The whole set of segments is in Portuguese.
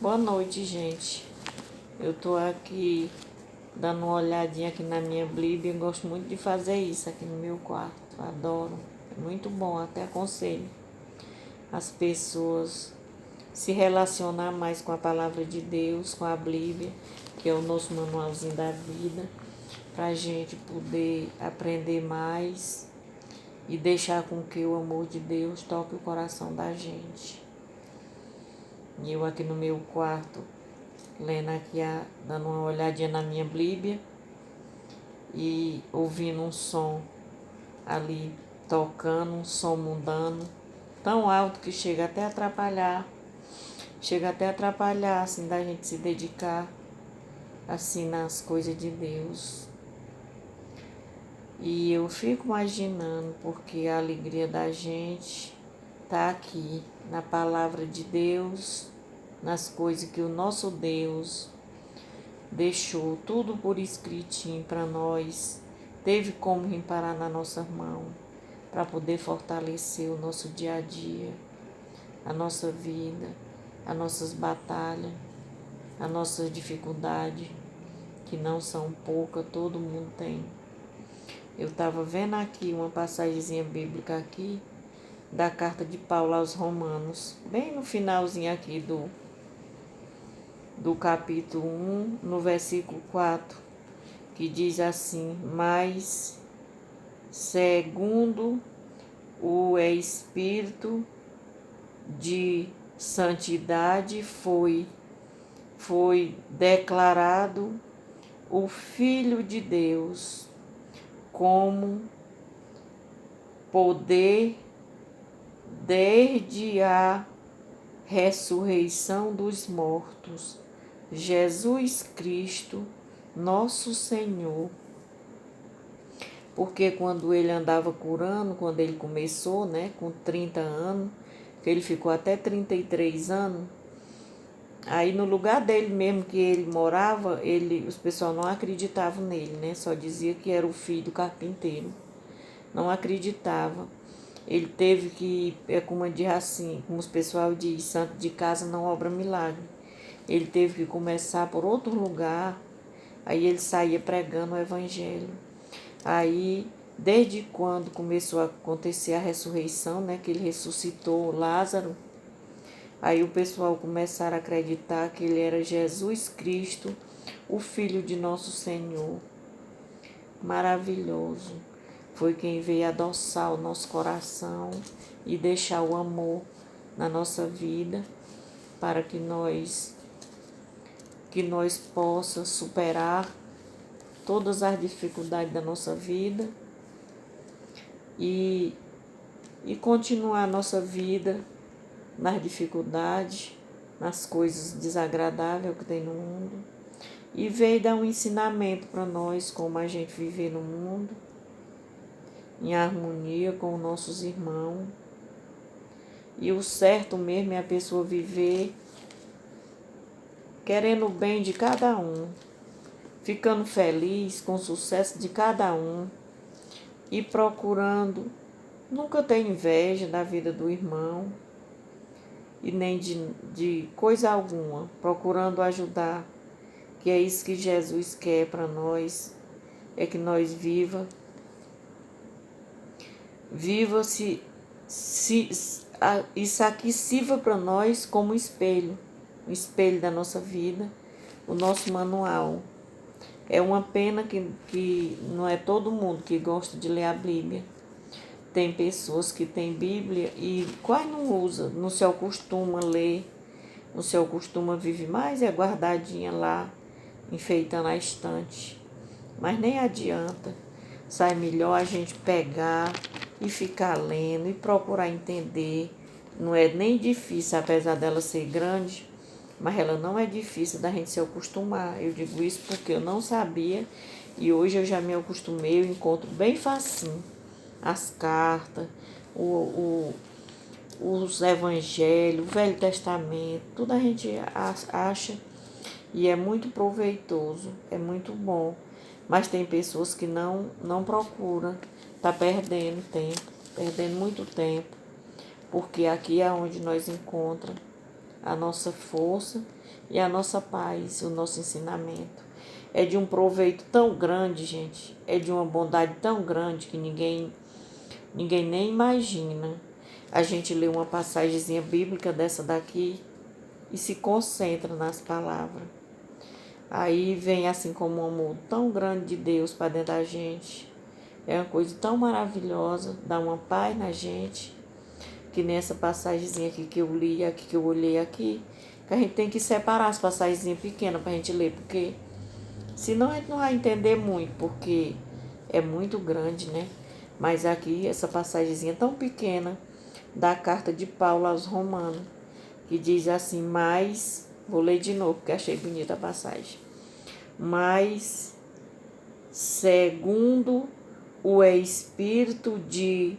Boa noite, gente. Eu tô aqui dando uma olhadinha aqui na minha Bíblia. Eu gosto muito de fazer isso aqui no meu quarto. Adoro. É muito bom, até aconselho as pessoas se relacionar mais com a palavra de Deus, com a Bíblia, que é o nosso manualzinho da vida, para a gente poder aprender mais e deixar com que o amor de Deus toque o coração da gente. E eu aqui no meu quarto, lendo aqui, dando uma olhadinha na minha Bíblia e ouvindo um som ali, tocando, um som mundano, tão alto que chega até a atrapalhar, assim, da gente se dedicar, assim, nas coisas de Deus. E eu fico imaginando, porque a alegria da gente tá aqui, na palavra de Deus, nas coisas que o nosso Deus deixou tudo por escritinho para nós, teve como vir parar na nossa mão, para poder fortalecer o nosso dia a dia, a nossa vida, as nossas batalhas, as nossas dificuldades, que não são poucas, todo mundo tem. Eu estava vendo aqui uma passagemzinha bíblica aqui, da carta de Paulo aos Romanos, bem no finalzinho aqui do capítulo 1, no versículo 4, que diz assim: mas segundo o Espírito de santidade foi declarado o Filho de Deus como poder desde a ressurreição dos mortos, Jesus Cristo, nosso Senhor. Porque quando ele andava curando, quando ele começou, né, com 30 anos, que ele ficou até 33 anos, aí no lugar dele mesmo que ele morava, os pessoal não acreditavam nele, né, só dizia que era o filho do carpinteiro, não acreditava. Ele teve que, como diz assim, como os pessoal diz, santo de casa não obra milagre. Ele teve que começar por outro lugar, aí ele saía pregando o evangelho. Aí, desde quando começou a acontecer a ressurreição, né, que ele ressuscitou Lázaro, aí o pessoal começaram a acreditar que ele era Jesus Cristo, o Filho de nosso Senhor. Maravilhoso. Foi quem veio adoçar o nosso coração e deixar o amor na nossa vida para que nós possamos superar todas as dificuldades da nossa vida e continuar a nossa vida nas dificuldades, nas coisas desagradáveis que tem no mundo. E veio dar um ensinamento para nós como a gente viver no mundo, em harmonia com os nossos irmãos. E o certo mesmo é a pessoa viver querendo o bem de cada um, ficando feliz com o sucesso de cada um e procurando nunca ter inveja da vida do irmão e nem de coisa alguma, procurando ajudar, que é isso que Jesus quer para nós, é que nós isso aqui sirva para nós como espelho, o espelho da nossa vida, o nosso manual. É uma pena que não é todo mundo que gosta de ler a Bíblia. Tem pessoas que têm Bíblia e quase não usa, não se acostuma a ler, não se acostuma a viver mais, é guardadinha lá, enfeitando a estante. Mas nem adianta, sai melhor a gente pegar e ficar lendo e procurar entender. Não é nem difícil, apesar dela ser grande, mas ela não é difícil da gente se acostumar. Eu digo isso porque eu não sabia e hoje eu já me acostumei, eu encontro bem facinho as cartas, os evangelhos, o Velho Testamento, tudo a gente acha e é muito proveitoso, é muito bom. Mas tem pessoas que não procuram, tá perdendo tempo, perdendo muito tempo, porque aqui é onde nós encontramos a nossa força e a nossa paz, o nosso ensinamento. É de um proveito tão grande, gente, é de uma bondade tão grande que ninguém nem imagina. A gente lê uma passagemzinha bíblica dessa daqui e se concentra nas palavras. Aí vem assim como um amor tão grande de Deus para dentro da gente. É uma coisa tão maravilhosa, dá uma paz na gente, que nessa passagemzinha aqui que eu li, aqui que eu olhei aqui, que a gente tem que separar as passagenzinhas pequenas para a gente ler, porque senão a gente não vai entender muito, porque é muito grande, né? Mas aqui, essa passagemzinha tão pequena da carta de Paulo aos Romanos, que diz assim, mas, vou ler de novo, porque achei bonita a passagem. Mas, segundo o Espírito de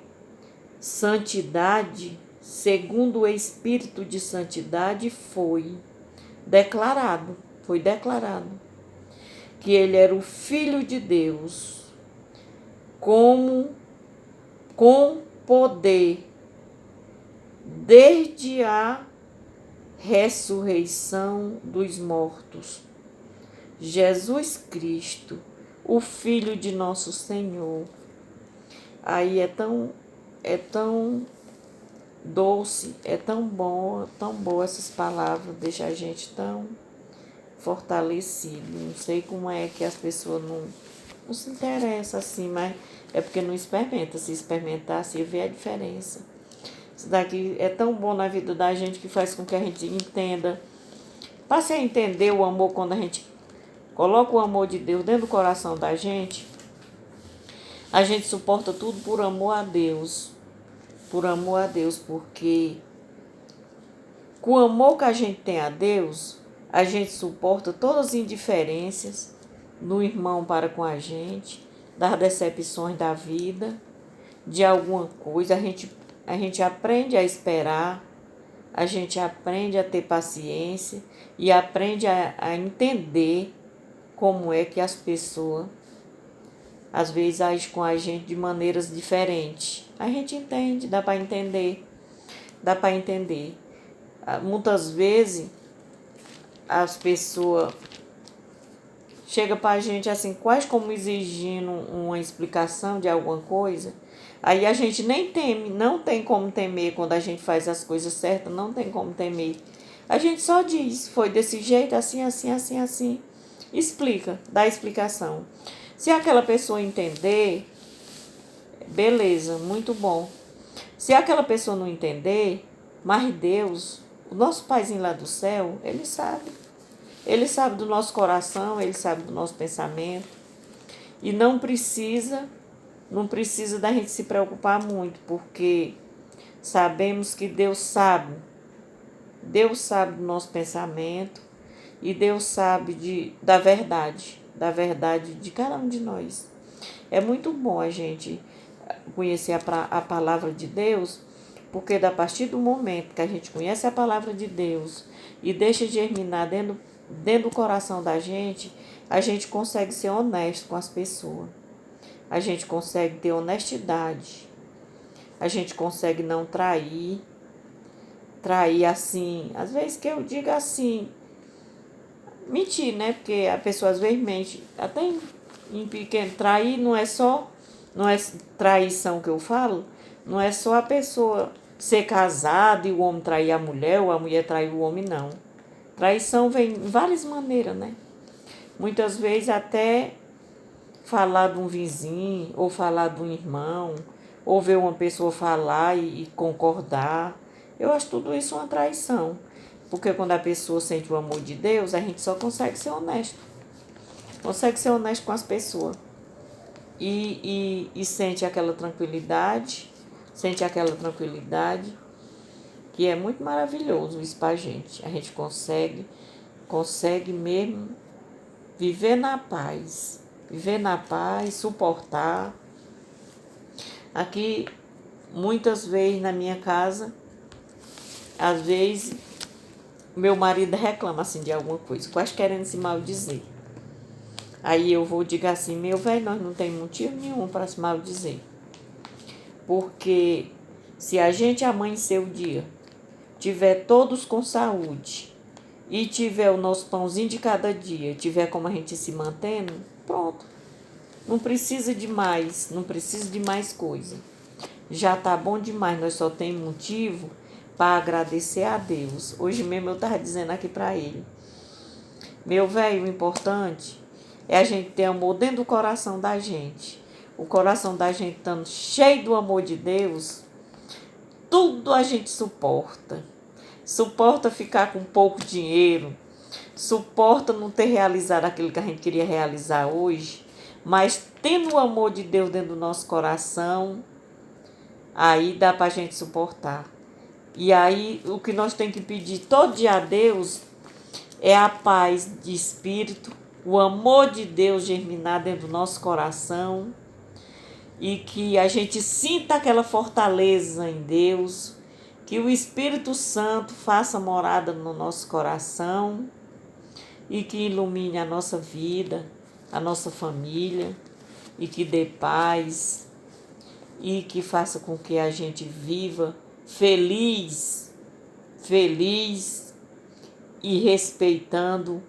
santidade, segundo o Espírito de santidade foi declarado que ele era o Filho de Deus, com poder, desde a ressurreição dos mortos. Jesus Cristo, o Filho de nosso Senhor. Aí é tão doce, é tão boa essas palavras, deixa a gente tão fortalecido. Não sei como é que as pessoas não se interessam assim, mas é porque não experimenta. Se experimentar, se vê a diferença. Isso daqui é tão bom na vida da gente que faz com que a gente entenda. Passe a entender o amor quando a gente coloca o amor de Deus dentro do coração da gente. A gente suporta tudo por amor a Deus. Por amor a Deus, porque com o amor que a gente tem a Deus, a gente suporta todas as indiferenças do irmão para com a gente, das decepções da vida, de alguma coisa. A gente aprende a esperar, a gente aprende a ter paciência e aprende a entender como é que as pessoas às vezes agem com a gente de maneiras diferentes. A gente entende, dá para entender. Muitas vezes as pessoas chegam para a gente assim, quase como exigindo uma explicação de alguma coisa. Aí a gente nem teme, não tem como temer quando a gente faz as coisas certas, não tem como temer. A gente só diz, foi desse jeito, assim, assim, assim, assim. Explica, dá explicação. Se aquela pessoa entender, beleza, muito bom. Se aquela pessoa não entender, mas Deus, o nosso Paizinho lá do céu, Ele sabe. Ele sabe do nosso coração, Ele sabe do nosso pensamento. E não precisa da gente se preocupar muito, porque sabemos que Deus sabe. Deus sabe do nosso pensamento e Deus sabe da verdade de cada um de nós. É muito bom a gente conhecer a palavra de Deus, porque a partir do momento que a gente conhece a palavra de Deus e deixa germinar dentro do coração da gente, a gente consegue ser honesto com as pessoas. A gente consegue ter honestidade. A gente consegue não trair assim, às vezes que eu digo assim, mentir, né? Porque a pessoa às vezes mente. Até em pequeno, trair não é traição que eu falo, não é só a pessoa ser casada e o homem trair a mulher ou a mulher trair o homem, não. Traição vem de várias maneiras, né? Muitas vezes até falar de um vizinho, ou falar de um irmão, ou ver uma pessoa falar e concordar. Eu acho tudo isso uma traição. Porque quando a pessoa sente o amor de Deus, a gente só consegue ser honesto. Consegue ser honesto com as pessoas. E sente aquela tranquilidade, que é muito maravilhoso isso pra gente. A gente consegue mesmo viver na paz, suportar. Aqui, muitas vezes na minha casa, às vezes, meu marido reclama assim de alguma coisa, quase querendo se maldizer. Aí eu vou dizer assim, meu velho, nós não temos motivo nenhum para se maldizer. Porque se a gente amanhecer o dia tiver todos com saúde e tiver o nosso pãozinho de cada dia, tiver como a gente se mantendo, pronto. Não precisa de mais, não precisa de mais coisa. Já tá bom demais, nós só temos motivo para agradecer a Deus. Hoje mesmo eu estava dizendo aqui para ele, meu velho, o importante é a gente ter amor dentro do coração da gente. O coração da gente estando cheio do amor de Deus, tudo a gente suporta. Suporta ficar com pouco dinheiro, suporta não ter realizado aquilo que a gente queria realizar hoje, mas tendo o amor de Deus dentro do nosso coração, aí dá para a gente suportar. E aí o que nós temos que pedir todo dia a Deus é a paz de espírito, o amor de Deus germinar dentro do nosso coração e que a gente sinta aquela fortaleza em Deus, que o Espírito Santo faça morada no nosso coração e que ilumine a nossa vida, a nossa família e que dê paz e que faça com que a gente viva feliz e respeitando.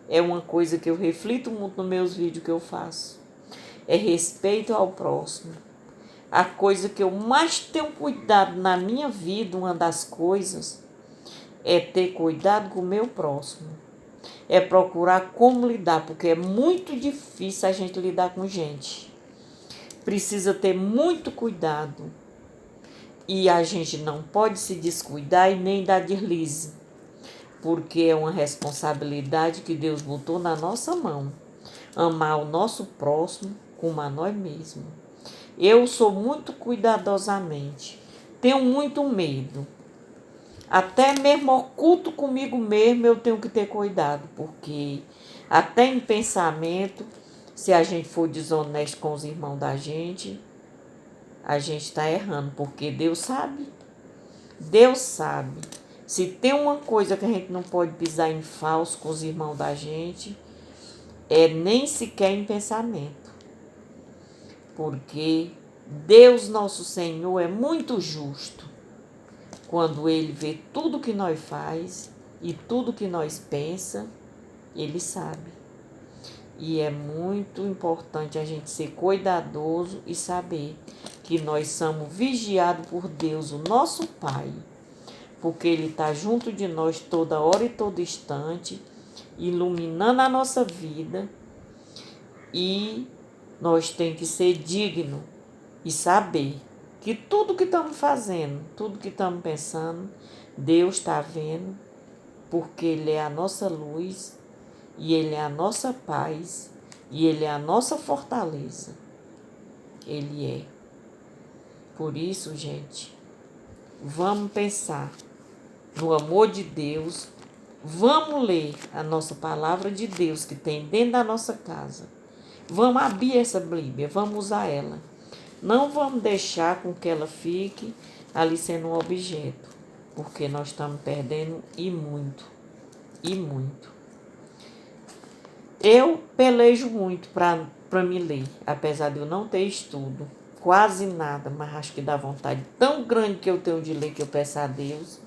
É uma coisa que eu reflito muito nos meus vídeos que eu faço. É respeito ao próximo. A coisa que eu mais tenho cuidado na minha vida, uma das coisas, é ter cuidado com o meu próximo. É procurar como lidar, porque é muito difícil a gente lidar com gente. Precisa ter muito cuidado. E a gente não pode se descuidar e nem dar deslize, porque é uma responsabilidade que Deus botou na nossa mão. Amar o nosso próximo como a nós mesmos. Eu sou muito cuidadosamente. Tenho muito medo. Até mesmo oculto comigo mesmo eu tenho que ter cuidado, porque até em pensamento, se a gente for desonesto com os irmãos da gente, a gente está errando, porque Deus sabe. Deus sabe. Se tem uma coisa que a gente não pode pisar em falso com os irmãos da gente, é nem sequer em pensamento. Porque Deus nosso Senhor é muito justo. Quando Ele vê tudo que nós faz e tudo que nós pensa, Ele sabe. E é muito importante a gente ser cuidadoso e saber que nós somos vigiados por Deus, o nosso Pai. Porque Ele está junto de nós toda hora e todo instante, iluminando a nossa vida. E nós temos que ser dignos e saber que tudo que estamos fazendo, tudo que estamos pensando, Deus está vendo, porque Ele é a nossa luz, e Ele é a nossa paz, e Ele é a nossa fortaleza. Ele é. Por isso, gente, vamos pensar no amor de Deus, vamos ler a nossa palavra de Deus que tem dentro da nossa casa. Vamos abrir essa Bíblia, vamos usar ela. Não vamos deixar com que ela fique ali sendo um objeto, porque nós estamos perdendo e muito, e muito. Eu pelejo muito para me ler, apesar de eu não ter estudo, quase nada, mas acho que dá vontade tão grande que eu tenho de ler, que eu peço a Deus,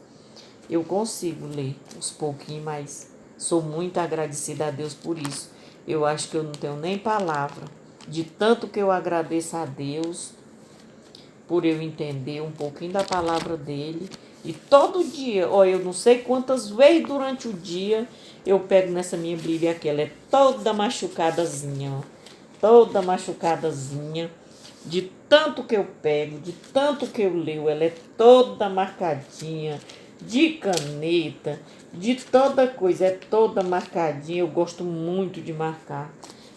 eu consigo ler uns pouquinhos, mas sou muito agradecida a Deus por isso. Eu acho que eu não tenho nem palavra de tanto que eu agradeço a Deus por eu entender um pouquinho da palavra dele. E todo dia, eu não sei quantas vezes durante o dia eu pego nessa minha Bíblia aqui. Ela é toda machucadazinha, toda machucadazinha. De tanto que eu pego, de tanto que eu leio, ela é toda marcadinha, de caneta, de toda coisa, é toda marcadinha. Eu gosto muito de marcar,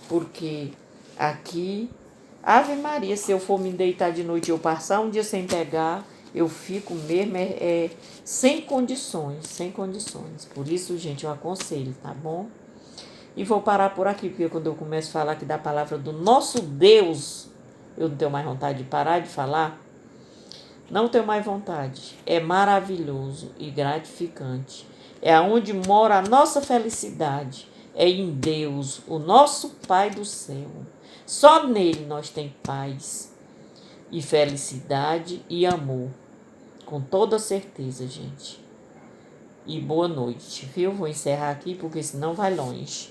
porque aqui, Ave Maria, se eu for me deitar de noite e eu passar um dia sem pegar, eu fico mesmo sem condições, sem condições. Por isso, gente, eu aconselho, tá bom? E vou parar por aqui, porque quando eu começo a falar aqui da palavra do nosso Deus, eu não tenho mais vontade de parar de falar. Não tenho mais vontade. É maravilhoso e gratificante. É aonde mora a nossa felicidade. É em Deus, o nosso Pai do céu. Só nele nós temos paz e felicidade e amor. Com toda certeza, gente. e boa noite, viu? Vou encerrar aqui porque senão vai longe.